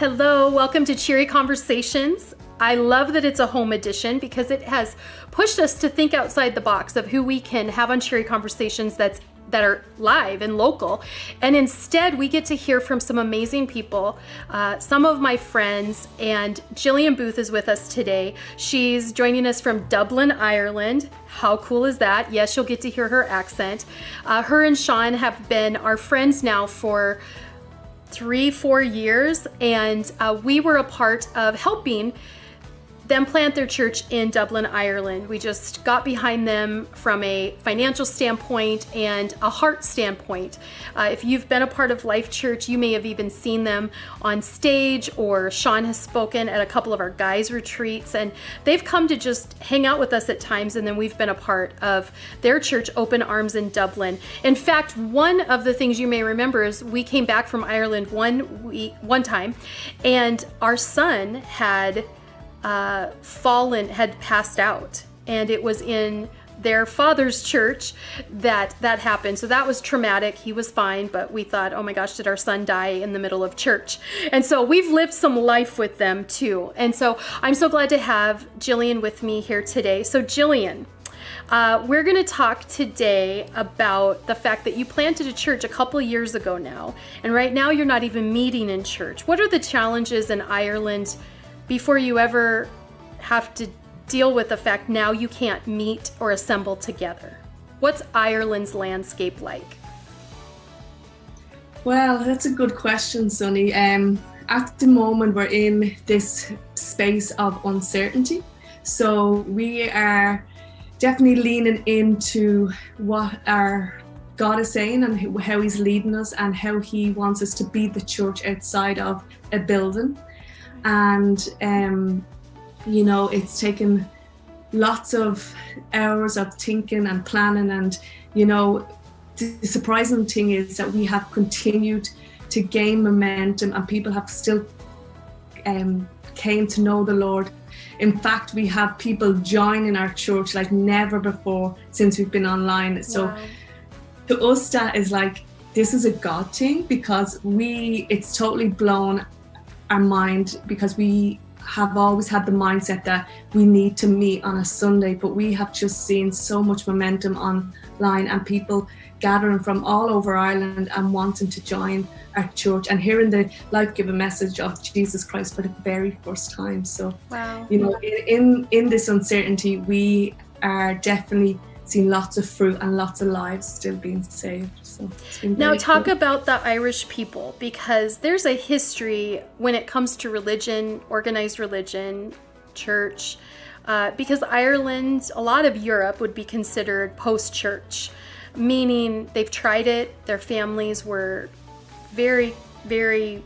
Hello, welcome to Cheery Conversations. I love that it's a home edition because it has pushed us to think outside the box of who we can have on Cheery Conversations that are live and local. And instead, we get to hear from some amazing people, some of my friends, and Gillian Booth is with us today. She's joining us from Dublin, Ireland. How cool is that? Yes, you'll get to hear her accent. Her and Shaun have been our friends now for 3-4 years, and we were a part of helping them plant their church in Dublin, Ireland. We just got behind them from a financial standpoint and a heart standpoint. If you've been a part of Life Church, you may have even seen them on stage, or Shaun has spoken at a couple of our guys' retreats, and they've come to just hang out with us at times, and then we've been a part of their church, Open Arms in Dublin. In fact, one of the things you may remember is we came back from Ireland one time, and our son had passed out, and it was in their father's church that happened. So that was traumatic. He was fine, but we thought, oh my gosh, did our son die in the middle of church? And so we've lived some life with them too. And so I'm so glad to have Gillian with me here today. So Gillian, we're going to talk today about the fact that you planted a church a couple years ago now, and right now you're not even meeting in church. What are the challenges in Ireland before you ever have to deal with the fact now you can't meet or assemble together? What's Ireland's landscape like? Well, that's a good question, Sonny. At the moment, we're in this space of uncertainty. So we are definitely leaning into what our God is saying and how He's leading us and how He wants us to be the church outside of a building. And it's taken lots of hours of thinking and planning, and the surprising thing is that we have continued to gain momentum, and people have still came to know the Lord. In fact, we have people joining our church like never before since we've been online. Wow. So to us, that is like, this is a God thing, because it's totally blown our mind, because we have always had the mindset that we need to meet on a Sunday, but we have just seen so much momentum online and people gathering from all over Ireland and wanting to join our church and hearing the life-giving message of Jesus Christ for the very first time. So, wow. In this uncertainty, we are definitely seen lots of fruit and lots of lives still being saved. So now talk about the Irish people, because there's a history when it comes to religion, organized religion, church, because Ireland, a lot of Europe would be considered post-church, meaning they've tried it, their families were very, very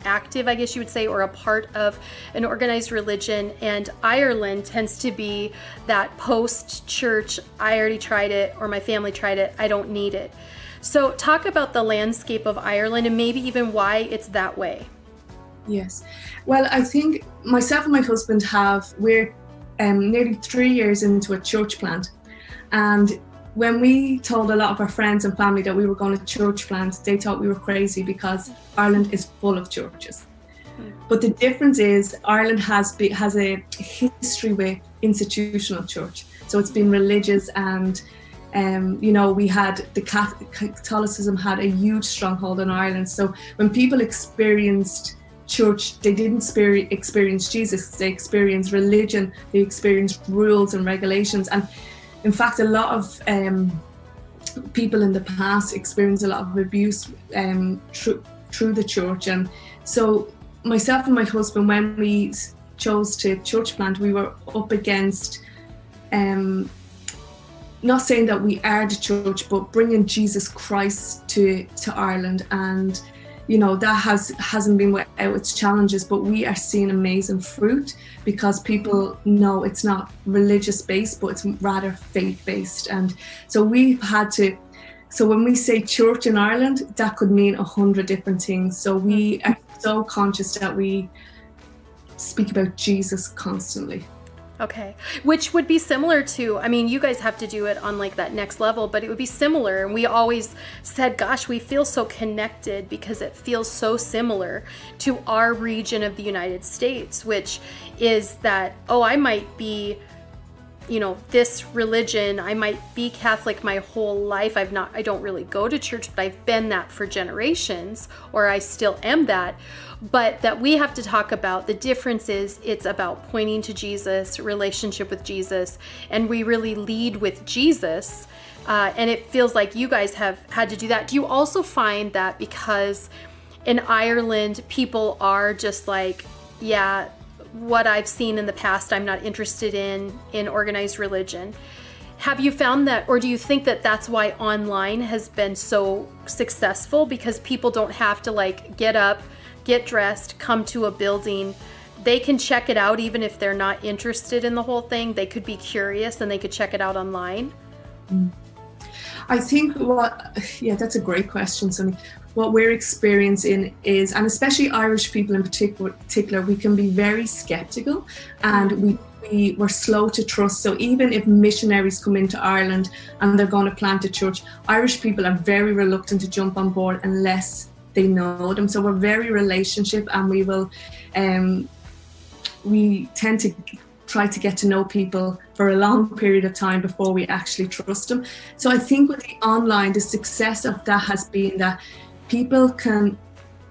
active, I guess you would say, or a part of an organized religion. And Ireland tends to be that post-church, I already tried it, or my family tried it, I don't need it. So talk about the landscape of Ireland and maybe even why it's that way. Yes. Well, I think myself and my husband we're nearly 3 years into a church plant. And when we told a lot of our friends and family that we were going to church plant, they thought we were crazy because Ireland is full of churches. But the difference is Ireland has a history with institutional church. So it's been religious, and we had Catholicism had a huge stronghold in Ireland. So when people experienced church, they didn't experience Jesus, they experienced religion, they experienced rules and regulations. And in fact, a lot of people in the past experienced a lot of abuse through the church. And so myself and my husband, when we chose to church plant, we were up against, not saying that we are the church, but bringing Jesus Christ to Ireland. And that hasn't been without its challenges, but we are seeing amazing fruit because people know it's not religious based, but it's rather faith based. And so so when we say church in Ireland, that could mean 100 different things. So we are so conscious that we speak about Jesus constantly. Okay. Which would be similar to, I mean, you guys have to do it on like that next level, but it would be similar. And we always said, gosh, we feel so connected because it feels so similar to our region of the United States, which is that, oh, I might be, you know, this religion, I might be Catholic my whole life. I don't really go to church, but I've been that for generations, or I still am that. But that we have to talk about the difference is it's about pointing to Jesus, relationship with Jesus, and we really lead with Jesus. And it feels like you guys have had to do that. Do you also find that because in Ireland, people are just like, yeah, what I've seen in the past, I'm not interested in organized religion. Have you found that, or do you think that that's why online has been so successful? Because people don't have to like get up, get dressed, come to a building. They can check it out even if they're not interested in the whole thing. They could be curious and they could check it out online. I think that's a great question, Sonny. What we're experiencing is, and especially Irish people in particular, we can be very skeptical, and we're slow to trust. So even if missionaries come into Ireland and they're going to plant a church, Irish people are very reluctant to jump on board unless they know them. So we're very relationship, and we tend to try to get to know people for a long period of time before we actually trust them. So I think with the online, the success of that has been that people can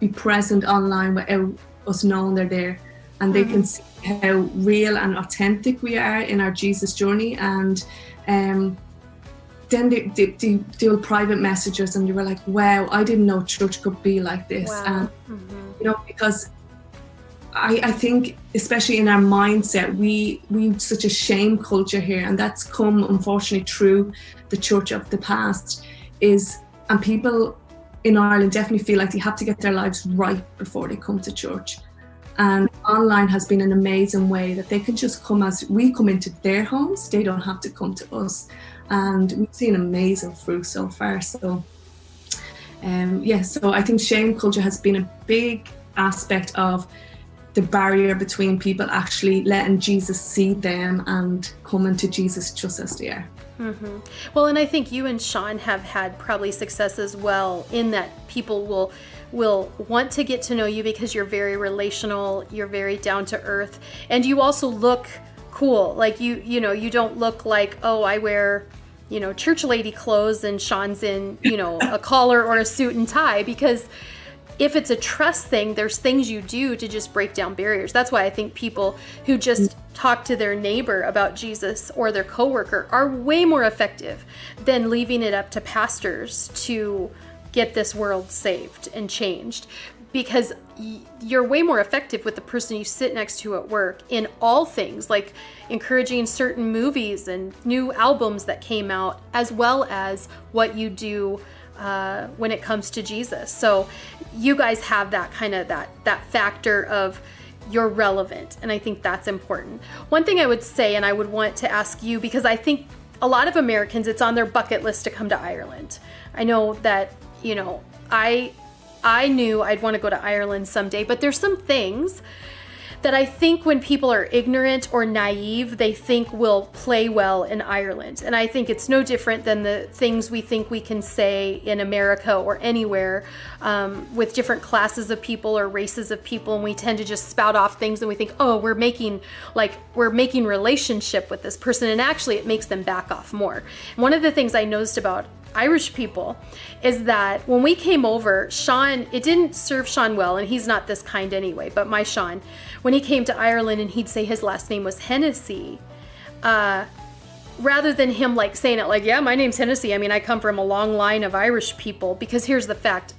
be present online without us knowing they're there, and they can see how real and authentic we are in our Jesus journey. And then they do private messages, and you were like, wow, I didn't know church could be like this. Wow. And you know, because I think especially in our mindset, we such a shame culture here, and that's come unfortunately through the church of the past, and people in Ireland definitely feel like they have to get their lives right before they come to church. And online has been an amazing way that they can just come as we come into their homes. They don't have to come to us. And we've seen amazing fruit so far. So, so I think shame culture has been a big aspect of the barrier between people actually letting Jesus see them and coming to Jesus just as they are. Mm-hmm. Well, and I think you and Shaun have had probably success as well in that people will want to get to know you because you're very relational, you're very down to earth, and you also look cool. Like you know, you don't look like, oh, I wear, you know, church lady clothes and Shaun's in, you know, a collar or a suit and tie, because if it's a trust thing, there's things you do to just break down barriers. That's why I think people who just talk to their neighbor about Jesus or their coworker are way more effective than leaving it up to pastors to get this world saved and changed. Because you're way more effective with the person you sit next to at work in all things, like encouraging certain movies and new albums that came out, as well as what you do when it comes to Jesus. So you guys have that kind of that factor of you're relevant, and I think that's important. One thing I would say, and I would want to ask you, because I think a lot of Americans, it's on their bucket list to come to Ireland. I know that, you know, I knew I'd want to go to Ireland someday, but there's some things that I think when people are ignorant or naive, they think will play well in Ireland. And I think it's no different than the things we think we can say in America or anywhere with different classes of people or races of people. And we tend to just spout off things and we think, oh, we're making relationship with this person. And actually it makes them back off more. One of the things I noticed about Irish people is that when we came over, Shaun, it didn't serve Shaun well, and he's not this kind anyway, but my Shaun, when he came to Ireland and he'd say his last name was Hennessy, rather than him like saying it like, yeah, my name's Hennessy, I mean, I come from a long line of Irish people, because here's the fact,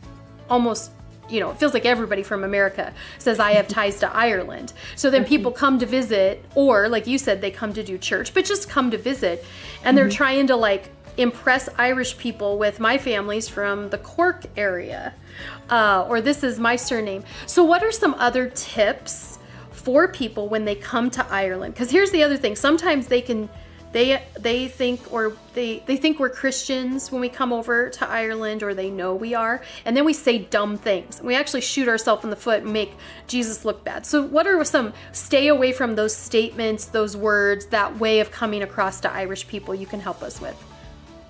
almost, you know, it feels like everybody from America says I have ties to Ireland. So then people come to visit, or like you said, they come to do church, but just come to visit, and they're trying to like impress Irish people with my family's from the Cork area, or this is my surname. So what are some other tips for people when they come to Ireland? Because here's the other thing, sometimes they can they think, or they think we're Christians when we come over to Ireland, or they know we are, and then we say dumb things. We actually shoot ourselves in the foot and make Jesus look bad. So what are some, stay away from those statements, those words, that way of coming across to Irish people you can help us with?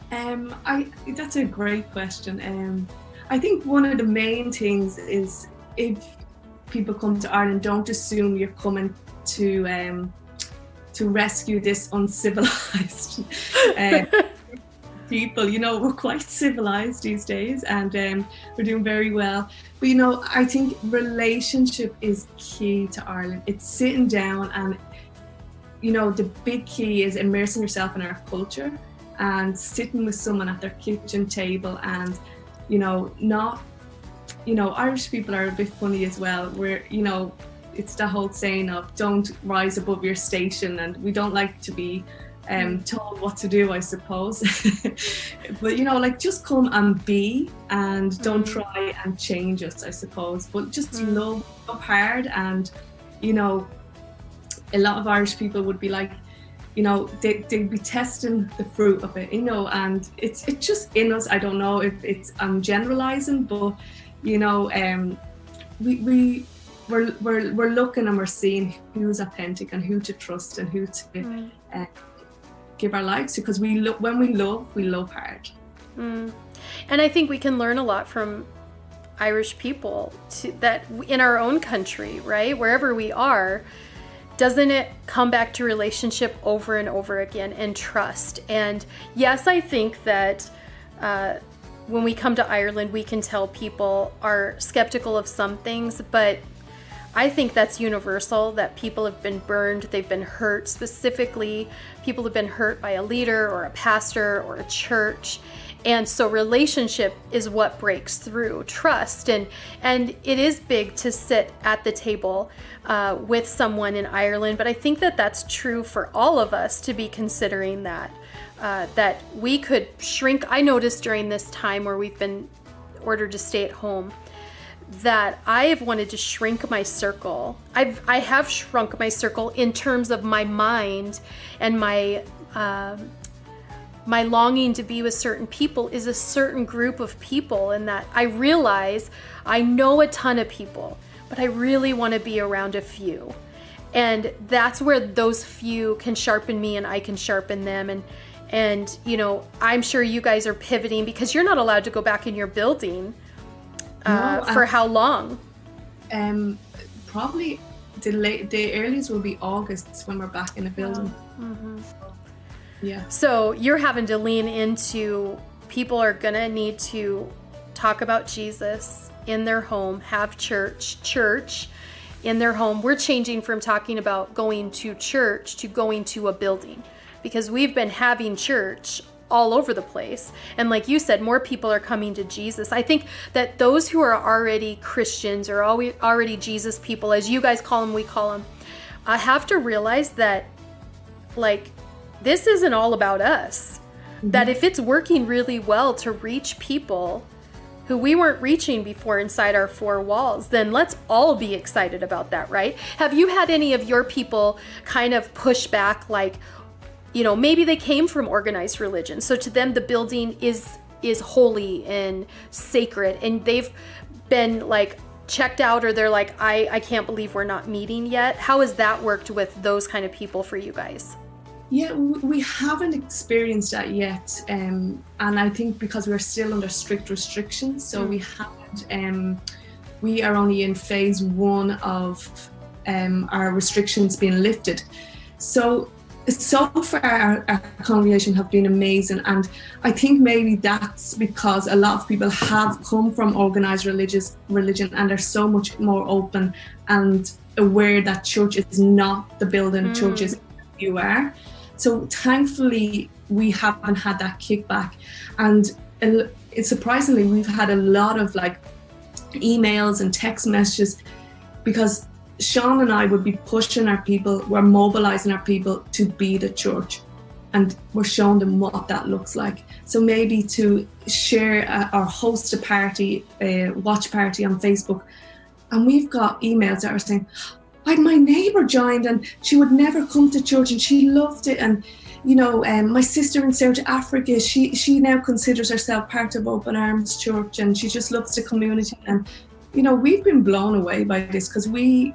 That's a great question. I think one of the main things is, if people come to Ireland, don't assume you're coming to rescue this uncivilized people. You know, we're quite civilized these days, and we're doing very well. But you know, I think relationship is key to Ireland. It's sitting down, and you know, the big key is immersing yourself in our culture and sitting with someone at their kitchen table, and you know, not, you know, Irish people are a bit funny as well. We're, you know, it's the whole saying of don't rise above your station, and we don't like to be told what to do, I suppose. But you know, like, just come and be, and don't try and change us, I suppose. But just love hard. And you know, a lot of Irish people would be like, you know, they'd be testing the fruit of it, you know, and it's just in us. I don't know if I'm generalizing, but you know, we're looking and we're seeing who's authentic and who to trust and who to give our lives to, because when we love hard. And I think we can learn a lot from Irish people that in our own country, right, wherever we are. Doesn't it come back to relationship over and over again, and trust? And yes, I think that when we come to Ireland, we can tell people are skeptical of some things, but I think that's universal, that people have been burned, they've been hurt. Specifically, people have been hurt by a leader or a pastor or a church. And so relationship is what breaks through trust. And it is big to sit at the table with someone in Ireland, but I think that that's true for all of us to be considering that we could shrink. I noticed during this time where we've been ordered to stay at home, that I have wanted to shrink my circle. I have shrunk my circle in terms of my mind, and my longing to be with certain people is a certain group of people, and that I realize I know a ton of people, but I really want to be around a few. And that's where those few can sharpen me and I can sharpen them. And you know, I'm sure you guys are pivoting, because you're not allowed to go back in your building. For how long? Probably the earliest will be August when we're back in the building. Yeah. So you're having to lean into, people are gonna need to talk about Jesus in their home, have church in their home. We're changing from talking about going to church to going to a building, because we've been having church all over the place. And like you said, more people are coming to Jesus. I think that those who are already Christians, or already Jesus people, as you guys call them, we call them, have to realize that, like, this isn't all about us. That if it's working really well to reach people who we weren't reaching before inside our four walls, then let's all be excited about that, right? Have you had any of your people kind of push back, like, you know, maybe they came from organized religion, so to them the building is holy and sacred, and they've been like checked out, or they're like, I can't believe we're not meeting yet? How has that worked with those kind of people for you guys? Yeah, we haven't experienced that yet, and I think because we're still under strict restrictions, so we haven't. We are only in phase 1 of our restrictions being lifted. So far our congregation have been amazing, and I think maybe that's because a lot of people have come from organized religion and are so much more open and aware that church is not the building church is you are. So thankfully we haven't had that kickback, and surprisingly we've had a lot of like emails and text messages, because Shaun and I would be pushing our people, we're mobilizing our people to be the church, and we're showing them what that looks like. So maybe to share or host a party, watch party on Facebook, and we've got emails that are saying, my neighbour joined and she would never come to church and she loved it, and my sister in South Africa, she now considers herself part of Open Arms Church, and she just loves the community. And we've been blown away by this, because we've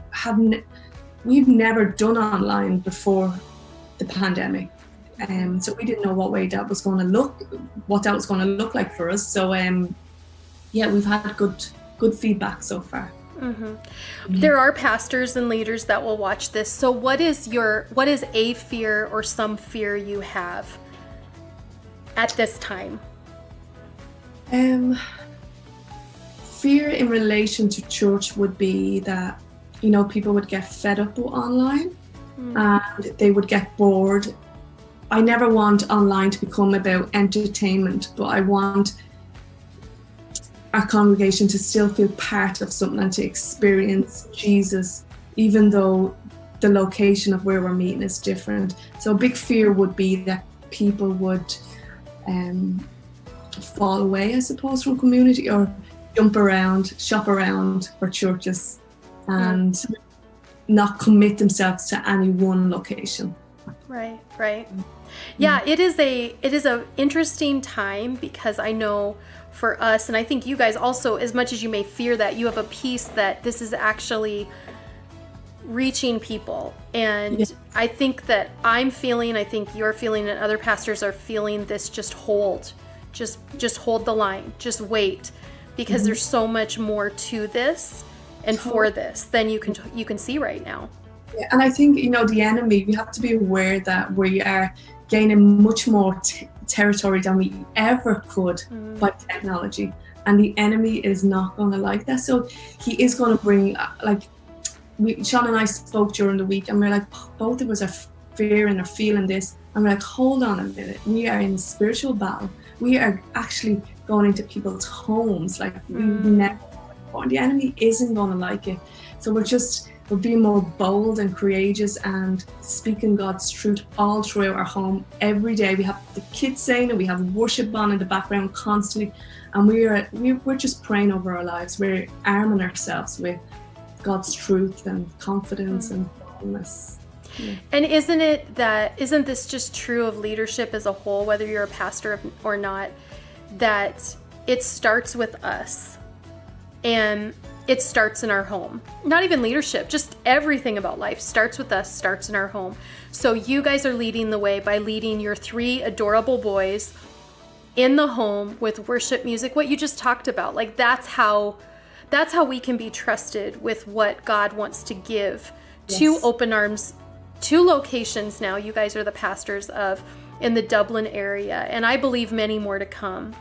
never done online before the pandemic, so we didn't know what that was going to look like for us. So we've had good feedback so far. Mm-hmm. There are pastors and leaders that will watch this. So what is a fear or some fear you have at this time? Fear in relation to church would be that, people would get fed up online, and they would get bored. I never want online to become about entertainment, but I want our congregation to still feel part of something and to experience Jesus, even though the location of where we're meeting is different. So a big fear would be that people would fall away, I suppose, from community, or shop around for churches, and not commit themselves to any one location. Right. Yeah, it is a interesting time, because I know for us, and I think you guys also, as much as you may fear that, you have a peace that this is actually reaching people. And I think that I think you're feeling, and other pastors are feeling this, just hold the line, just wait, because there's so much more to this and for this than you can see right now. Yeah, and I think, the enemy, we have to be aware that we are gaining much more territory than we ever could by technology, and the enemy is not going to like that. So he is going to bring, Shaun and I spoke during the week, and we're like, both of us are fearing or feeling this, and we're like, hold on a minute, we are in a spiritual battle. We are actually going into people's homes like we never before. The enemy isn't going to like it. So we're being more bold and courageous and speaking God's truth all throughout our home every day. We have the kids saying it, we have worship on in the background constantly, and we're just praying over our lives. We're arming ourselves with God's truth and confidence and boldness. Yeah. And isn't this just true of leadership as a whole, whether you're a pastor or not, that it starts with us, and it starts in our home? Not even leadership, just everything about life starts with us, starts in our home. So you guys are leading the way by leading your 3 adorable boys in the home with worship music, what you just talked about. Like that's how we can be trusted with what God wants to give to Open Arms, 2 locations now. You guys are the pastors of in the Dublin area, and I believe many more to come.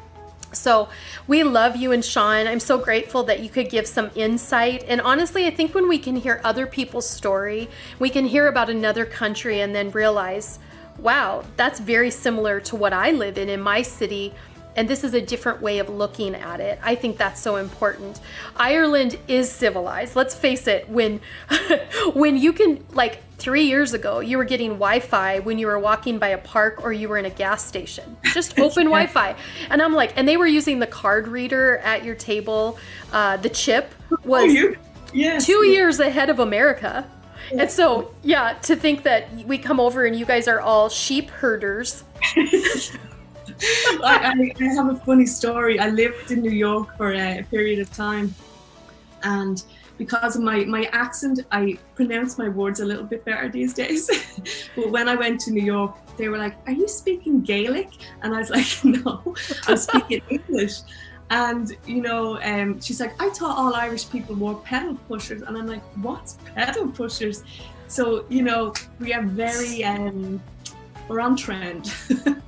So we love you and Shaun. I'm so grateful that you could give some insight. And honestly, I think when we can hear other people's story, we can hear about another country and then realize, wow, that's very similar to what I live in my city. And this is a different way of looking at it. I think that's so important. Ireland is civilized. Let's face it, when you can, 3 years ago, you were getting Wi-Fi when you were walking by a park or you were in a gas station. Just open Wi-Fi. And I'm like, and they were using the card reader at your table. The chip was 2 years ahead of America. And so, to think that we come over and you guys are all sheep herders. I have a funny story. I lived in New York for a period of time, and because of my accent, I pronounce my words a little bit better these days. But when I went to New York, they were like, "Are you speaking Gaelic?" And I was like, "No, I'm speaking English." And she's like, "I thought all Irish people wore pedal pushers," and I'm like, "What's pedal pushers?" So we are very we're on trend.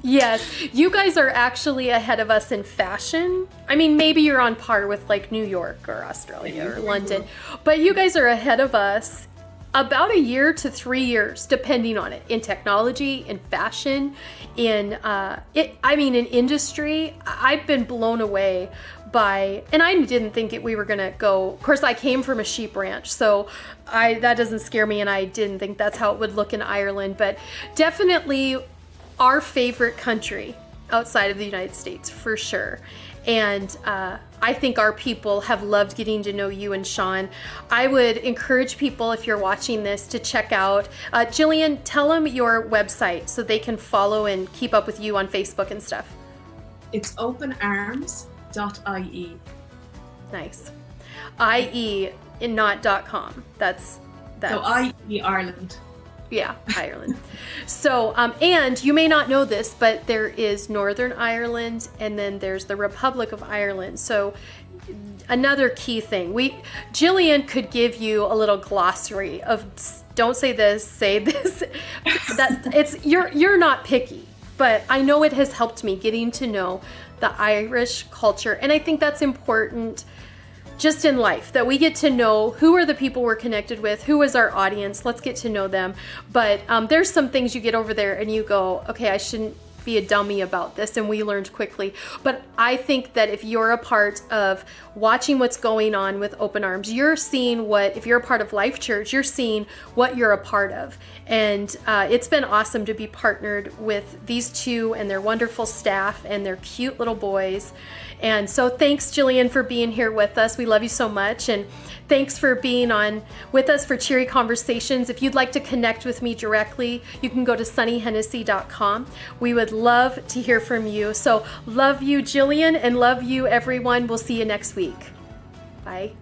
Yes, you guys are actually ahead of us in fashion. I mean, maybe you're on par with New York or Australia or London, but you guys are ahead of us about a year to 3 years, depending on it, in technology, in fashion, in industry. I've been blown away by, and I didn't think we were gonna go. Of course, I came from a sheep ranch, so that doesn't scare me, and I didn't think that's how it would look in Ireland. But definitely our favorite country outside of the United States, for sure. And I think our people have loved getting to know you and Shaun. I would encourage people, if you're watching this, to check out Gillian. Tell them your website so they can follow and keep up with you on Facebook and stuff. It's openarms.ie. Nice. IE and not .com. That's So IE Ireland. Yeah, Ireland. So, and you may not know this, but there is Northern Ireland, and then there's the Republic of Ireland. So another key thing, Gillian could give you a little glossary of don't say this, say this. That you're not picky, but I know it has helped me getting to know the Irish culture, and I think that's important just in life, that we get to know who are the people we're connected with, who is our audience. Let's get to know them. But there's some things you get over there and you go, okay, I shouldn't be a dummy about this, and we learned quickly. But I think that if you're a part of watching what's going on with Open Arms, you're seeing if you're a part of Life Church, you're seeing what you're a part of. And it's been awesome to be partnered with these two and their wonderful staff and their cute little boys. And so thanks, Gillian, for being here with us. We love you so much. And thanks for being on with us for Cheery Conversations. If you'd like to connect with me directly, you can go to sonnyhennessy.com. We would love to hear from you. So love you, Gillian, and love you, everyone. We'll see you next week. Bye.